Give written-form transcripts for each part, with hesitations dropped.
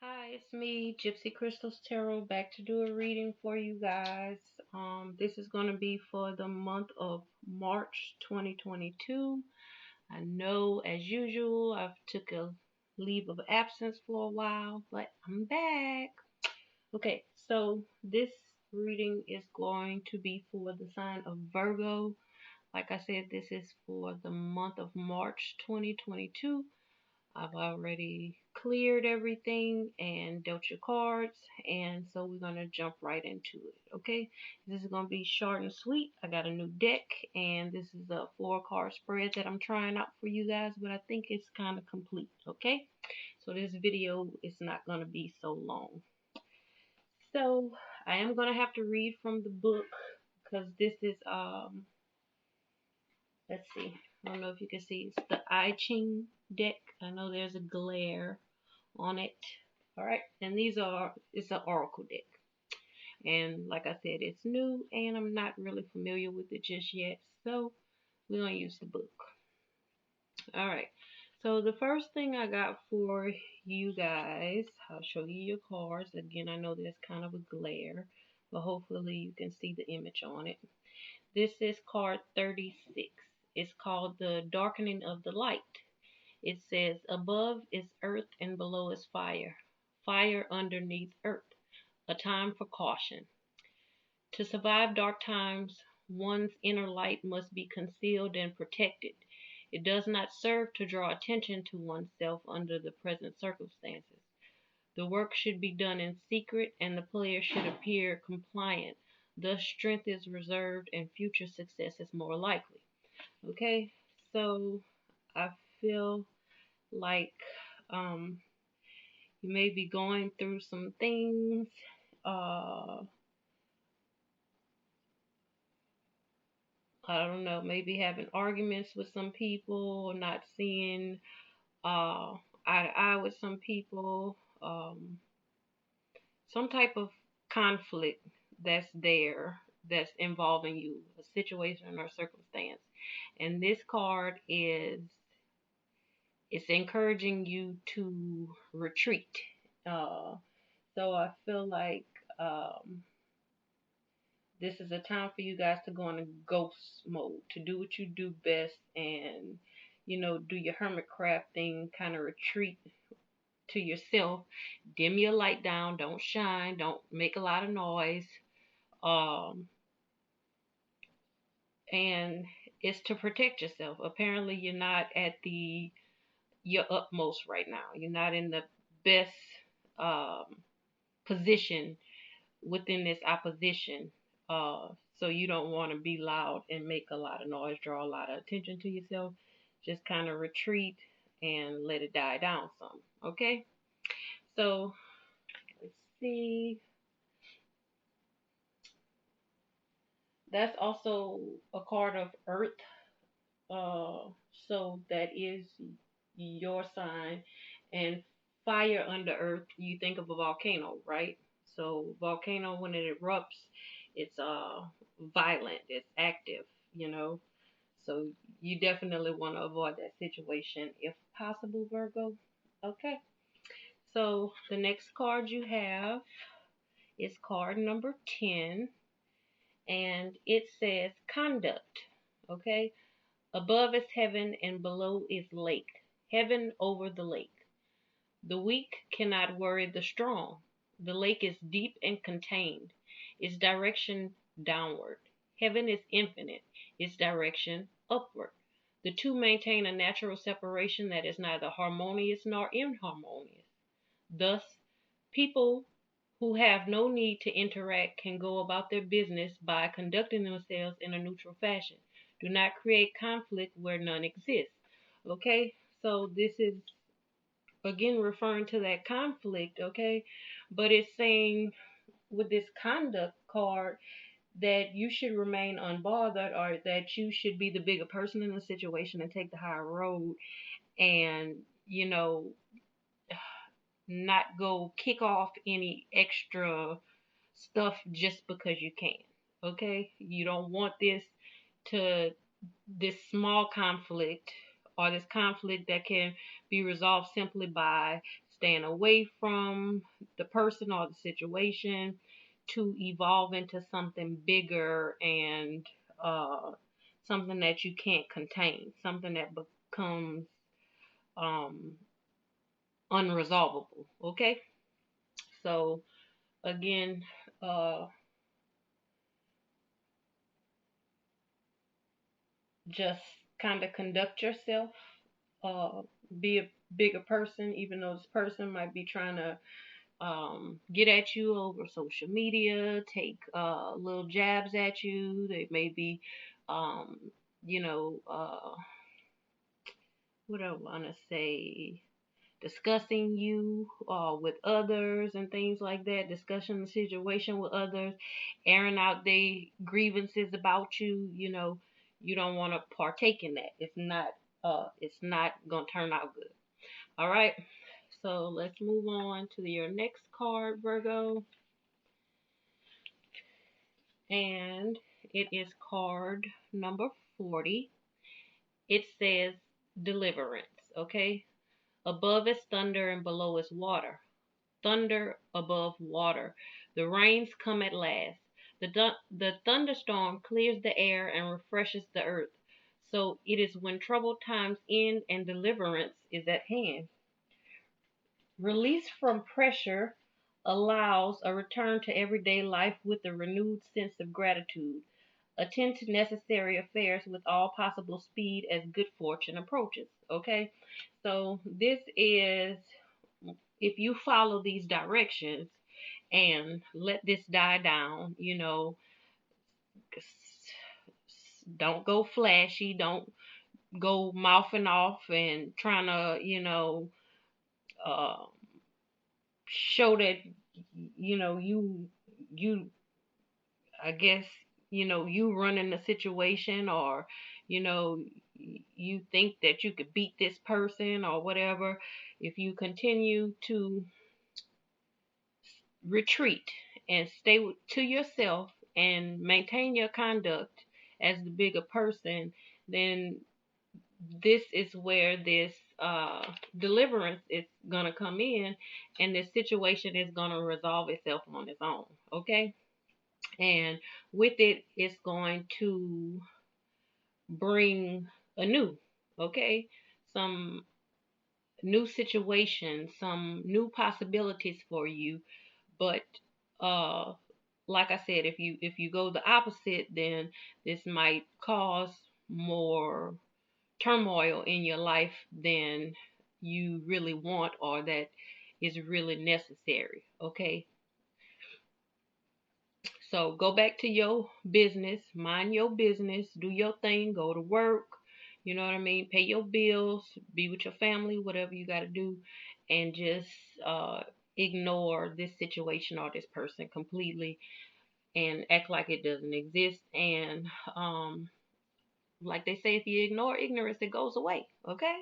Hi, it's me, Gypsy Crystals Tarot, back to do a reading for you guys. This is going to be for the month of March 2022. I know, as usual, I've took a leave of absence for a while, but I'm back. Okay, so this reading is going to be for the sign of Virgo. Like I said, this is for the month of March 2022. I've already cleared everything and dealt your cards, and so we're going to jump right into it, okay? This is going to be short and sweet. I got a new deck, and this is a 4-card spread that I'm trying out for you guys, but I think it's kind of complete, okay? So this video is not going to be so long. So I am going to have to read from the book because this is, let's see. I don't know if you can see. It's the I Ching deck. I know there's a glare on it. All right, and it's an oracle deck. And like I said, it's new and I'm not really familiar with it just yet. So we're going to use the book. All right. So the first thing I got for you guys, I'll show you your cards. Again, I know there's kind of a glare, but hopefully you can see the image on it. This is card 36. It's called the darkening of the light. It says, above is earth and below is fire. Fire underneath earth. A time for caution. To survive dark times, one's inner light must be concealed and protected. It does not serve to draw attention to oneself under the present circumstances. The work should be done in secret and the player should appear compliant. Thus, strength is reserved and future success is more likely. Okay, so I feel like um, you may be going through some things. Uh, I don't know, maybe having arguments with some people, or not seeing eye to eye with some people, some type of conflict that's there that's involving you, a situation or circumstance. And this card is it's encouraging you to retreat. Uh, so I feel like um, this is a time for you guys to go in a ghost mode, to do what you do best and, do your hermit crab thing, kind of retreat to yourself. Dim your light down, don't shine, don't make a lot of noise. Um, and it's to protect yourself. Apparently, you're not at your utmost right now. You're not in the best um, position within this opposition. So you don't want to be loud and make a lot of noise, draw a lot of attention to yourself. Just kind of retreat and let it die down some. Okay? So let's see. That's also a card of Earth. Uh, so that is your sign. And fire under Earth, you think of a volcano, right? So volcano, when it erupts, it's violent, it's active, you know. So you definitely want to avoid that situation if possible, Virgo. Okay. So the next card you have is card number 10, and it says conduct. Okay. Above is heaven and below is lake. Heaven over the lake. The weak cannot worry the strong. The lake is deep and contained, its direction downward. Heaven is infinite, its direction upward. The two maintain a natural separation that is neither harmonious nor inharmonious. Thus, people who have no need to interact can go about their business by conducting themselves in a neutral fashion. Do not create conflict where none exists. Okay, so this is again referring to that conflict, okay? But it's saying with this conduct card that you should remain unbothered, or that you should be the bigger person in the situation and take the higher road, and not go kick off any extra stuff just because you can. Okay? You don't want to this small conflict, or this conflict that can be resolved simply by staying away from the person or the situation to evolve into something bigger and uh, something that you can't contain, something that becomes um, unresolvable. Okay, so again, uh, just kind of conduct yourself, uh, be a bigger person, even though this person might be trying to get at you over social media, take little jabs at you. They may be, um, you know, what do I want to say? Discussing you with others and things like that, discussing the situation with others, airing out their grievances about you. You don't want to partake in that. It's not gonna turn out good. All right. So let's move on to your next card, Virgo, and it is card number 40. It says deliverance. Okay. Above is thunder and below is water. Thunder above water. The rains come at last. The thunderstorm clears the air and refreshes the earth. So it is when troubled times end and deliverance is at hand. Release from pressure allows a return to everyday life with a renewed sense of gratitude. Attend to necessary affairs with all possible speed as good fortune approaches. Okay, so this is, if you follow these directions and let this die down, don't go flashy, don't go mouthing off and trying to, uh, show that, you, I guess, you running the situation, or, you know, you think that you could beat this person or whatever. If you continue to retreat and stay to yourself and maintain your conduct as the bigger person, then this is where this deliverance is going to come in, and this situation is going to resolve itself on its own. Okay, and with it, it's going to bring a new, okay, some new situations, some new possibilities for you. But uh like I said, if you go the opposite, then this might cause more turmoil in your life than you really want, or that is really necessary. Okay, so go back to your business, mind your business, do your thing, go to work, you know what I mean, pay your bills, be with your family, whatever you got to do, and just uh ignore this situation or this person completely, and act like it doesn't exist. And like they say, if you ignore ignorance, it goes away. Okay,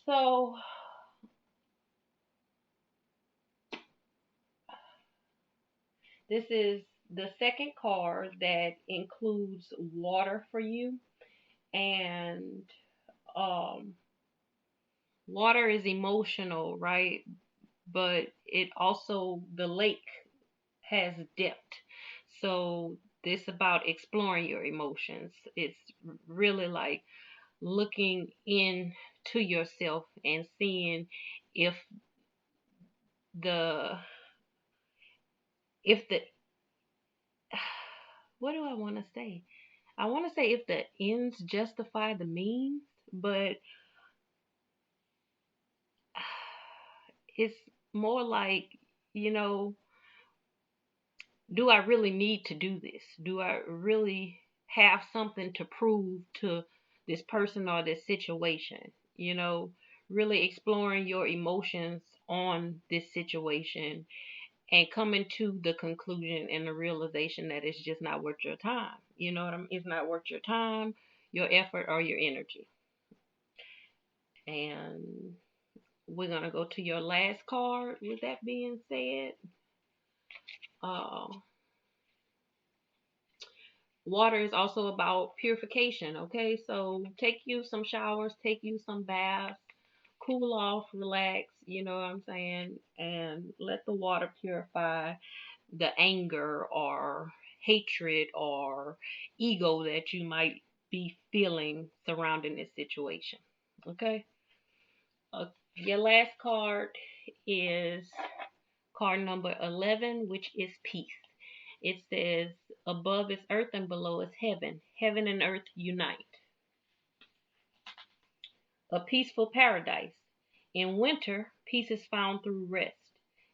so this is the second card that includes water for you. And um water is emotional, right? But it also, the lake has depth. So this about exploring your emotions. It's really like looking into yourself and seeing if the if the what do I want to say? I want to say if the ends justify the means, but it's more like, you know, do I really need to do this? Do I really have something to prove to this person or this situation? Really exploring your emotions on this situation and coming to the conclusion and the realization that it's just not worth your time. You know what I mean? It's not worth your time, your effort, or your energy. And we're going to go to your last card. With that being said, uh, water is also about purification. Okay, so take you some showers, take you some baths, cool off, relax, you know what I'm saying, and let the water purify the anger or hatred or ego that you might be feeling surrounding this situation. Okay? Your last card is card number 11, which is peace. It says, above is earth and below is heaven. Heaven and earth unite. A peaceful paradise. In winter, peace is found through rest.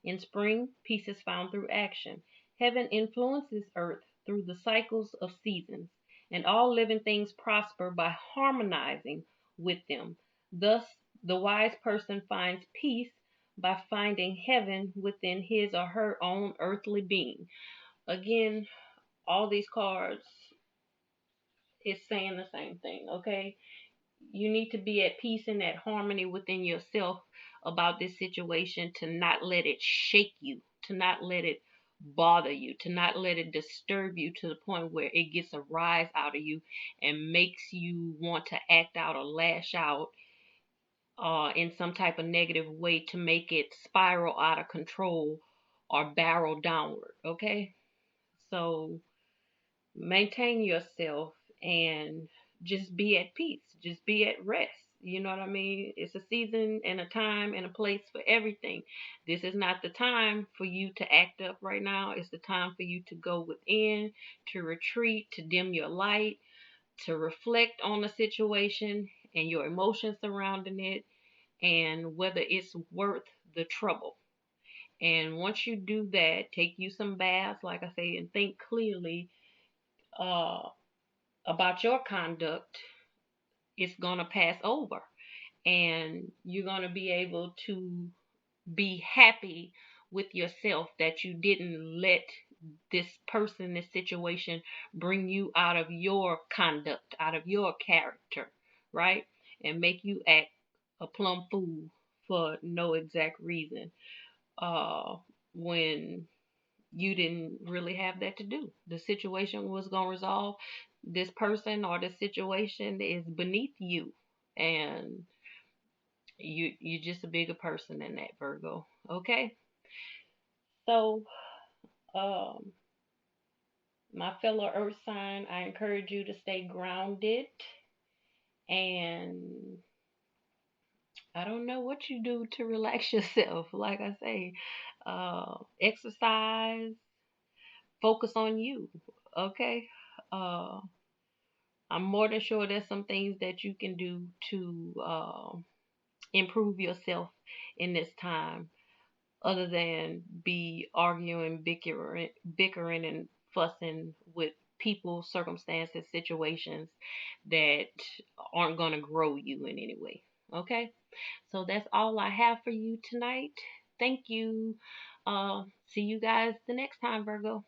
In spring, peace is found through action. Heaven influences earth through the cycles of seasons, and all living things prosper by harmonizing with them. Thus, the wise person finds peace by finding heaven within his or her own earthly being. Again, all these cards is saying the same thing, okay? You need to be at peace and at harmony within yourself about this situation, to not let it shake you, to not let it bother you, to not let it disturb you to the point where it gets a rise out of you and makes you want to act out or lash out in some type of negative way to make it spiral out of control or barrel downward. Okay, so maintain yourself and just be at peace, just be at rest. You know what I mean? It's a season and a time and a place for everything. This is not the time for you to act up right now. It's the time for you to go within, to retreat, to dim your light, to reflect on the situation and your emotions surrounding it, and whether it's worth the trouble. And once you do that, take you some baths, like I say, and think clearly uh, about your conduct. It's going to pass over, and you're going to be able to be happy with yourself that you didn't let this person, this situation, bring you out of your conduct, out of your character, right? And make you act a plumb fool for no exact reason. When you didn't really have that to do. The situation was going to resolve. This person or this situation is beneath you, and you're just a bigger person than that, Virgo. Okay? So, um my fellow earth sign, I encourage you to stay grounded, and I don't know what you do to relax yourself. Like I say, exercise, focus on you. Okay? Uh I'm more than sure there's some things that you can do to improve yourself in this time, other than be arguing, bickering, and fussing with people, circumstances, situations that aren't going to grow you in any way. Okay, so that's all I have for you tonight. Thank you. See you guys the next time, Virgo.